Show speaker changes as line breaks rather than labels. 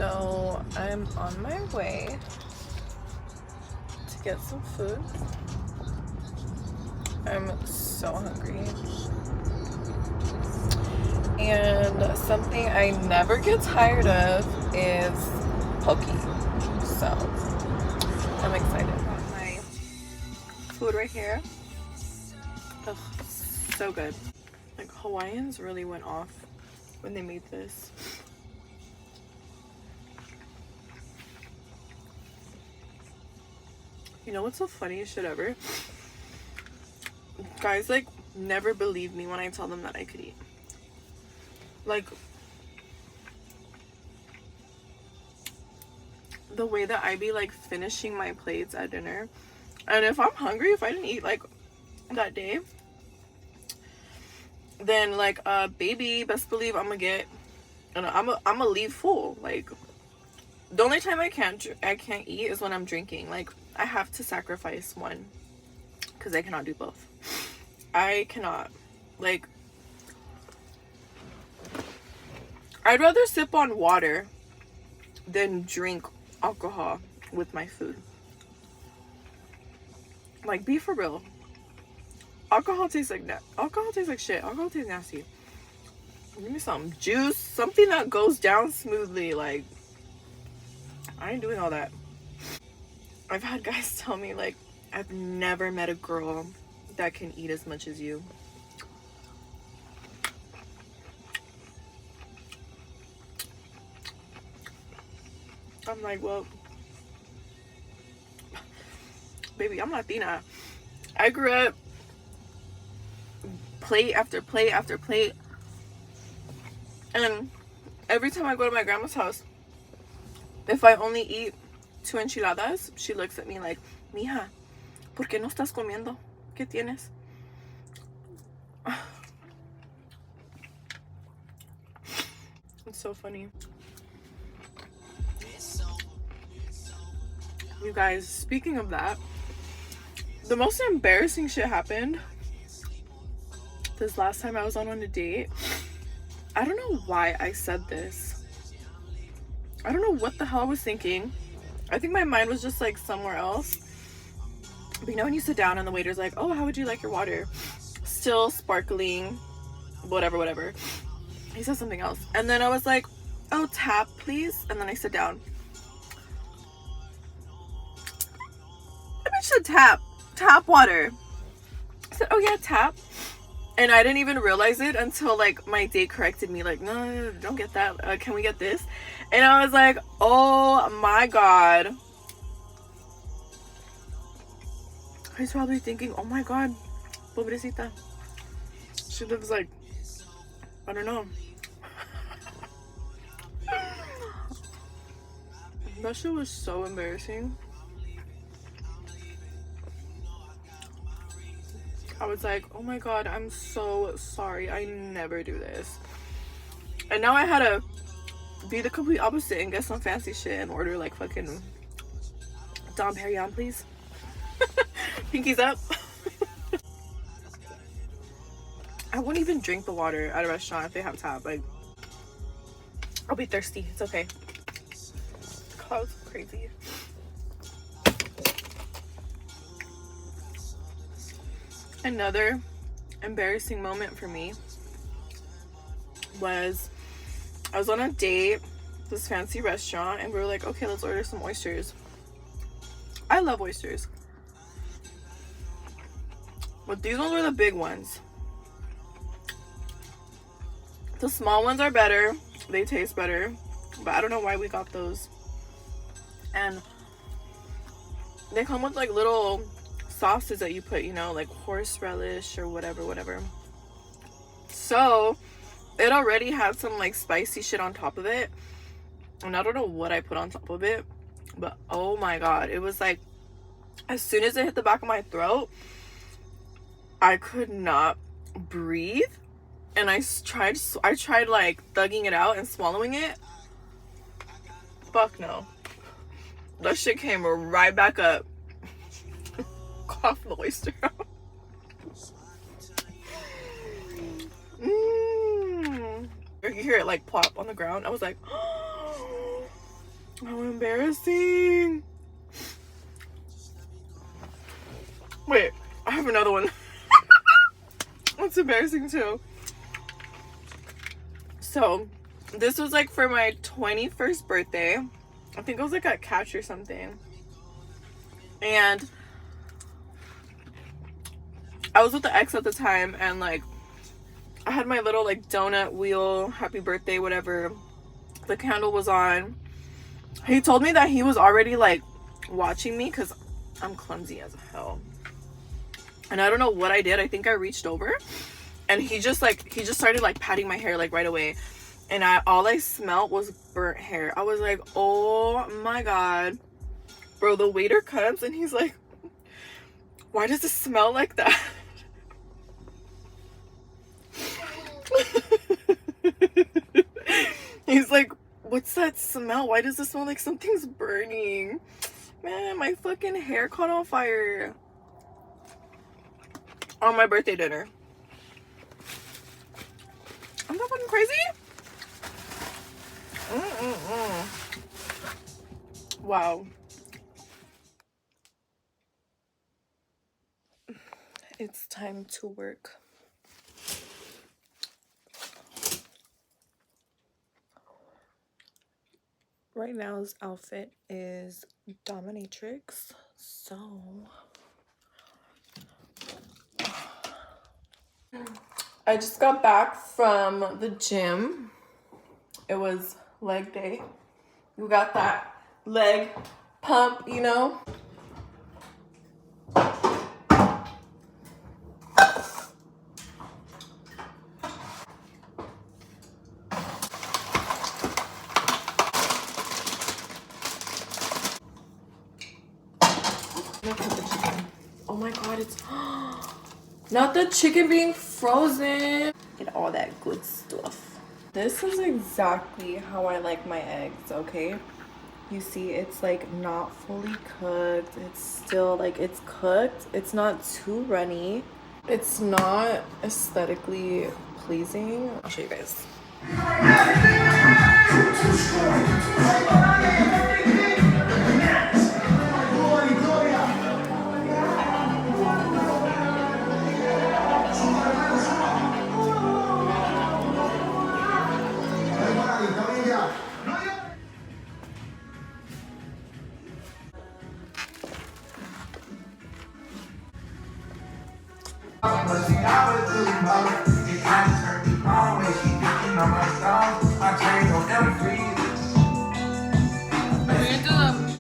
So I'm on my way to get some food. I'm so hungry. And something I never get tired of is poke. So I'm excited about my food right here. Ugh, so good. Like, Hawaiians really went off when they made this. You know what's the funniest shit ever? Guys, like, never believe me when I tell them that I could eat. Like, the way that I be, like, finishing my plates at dinner. And if I'm hungry, if I didn't eat, like, that day, then, like, baby, best believe I'm gonna get, and I'm gonna leave full. Like, the only time I can't eat is when I'm drinking. Like, I have to sacrifice one because I cannot do both. I cannot. Like, I'd rather sip on water than drink alcohol with my food. Like, be for real. Alcohol tastes like that. Alcohol tastes like shit. Alcohol tastes nasty. Give me some juice, something that goes down smoothly. Like, I ain't doing all that. I've had guys tell me, like, I've never met a girl that can eat as much as you. I'm like, well, baby, I'm Latina. I grew up plate after plate after plate. And every time I go to my grandma's house, if I only eat 2 enchiladas, she looks at me like, mija, ¿por qué no estás comiendo? ¿Qué tienes? It's so funny. You guys, speaking of that, the most embarrassing shit happened this last time I was on a date. I don't know why I said this. I don't know what the hell I was thinking. I think my mind was just like somewhere else. But you know when you sit down and the waiter's like, oh, how would you like your water? Still sparkling, whatever. He said something else. And then I was like, oh, tap, please. And then I sit down. I mentioned tap water. I said, oh yeah, tap. And I didn't even realize it until like my date corrected me, like, no, don't get that. Can we get this? And I was like, oh my god. He's probably thinking, oh my god, pobrecita. She lives like, I don't know. That shit was so embarrassing. I was like, oh my god, I'm so sorry. I never do this. And now I had to be the complete opposite and get some fancy shit and order like fucking Dom Perignon, please. Pinkies up. I won't even drink the water at a restaurant if they have tap. Like, I'll be thirsty. It's okay. Cloud's crazy. Another embarrassing moment for me was I was on a date, this fancy restaurant, and we were like, okay, let's order some oysters. I love oysters. But these ones were the big ones. The small ones are better. They taste better. But I don't know why we got those. And they come with like little sauces that you put, you know, like horse relish or whatever. So it already had some like spicy shit on top of it. And I don't know what I put on top of it. But oh my god, it was like, as soon as it hit the back of my throat, I could not breathe. And I tried like thugging it out and swallowing it. Fuck no. That shit came right back up. Cough the oyster out. You hear it like plop on the ground. I was like, oh, How embarrassing. Wait, I have another one. It's embarrassing too. So, this was like for my 21st birthday. I think it was like at Catch or something. And I was with the ex at the time, and like I had my little like donut wheel, happy birthday, whatever. The candle was on. He told me that he was already like watching me because I'm clumsy as hell. And I don't know what I did. I think I reached over and he just started like patting my hair like right away. And all I smelled was burnt hair. I was like, oh my God. Bro, the waiter comes and he's like, why does it smell like that? He's like, what's that smell? Why does it smell like something's burning? Man, my fucking hair caught on fire on my birthday dinner. I'm not fucking crazy. Wow. It's time to work. Right now's outfit is dominatrix. So I just got back from the gym. It was leg day. We got that leg pump, you know. Oh my God, it's not the chicken being frozen. Get all that good stuff. This is exactly how I like my eggs, okay? You see, it's like not fully cooked. It's still like it's cooked. It's not too runny. It's not aesthetically pleasing. I'll show you guys.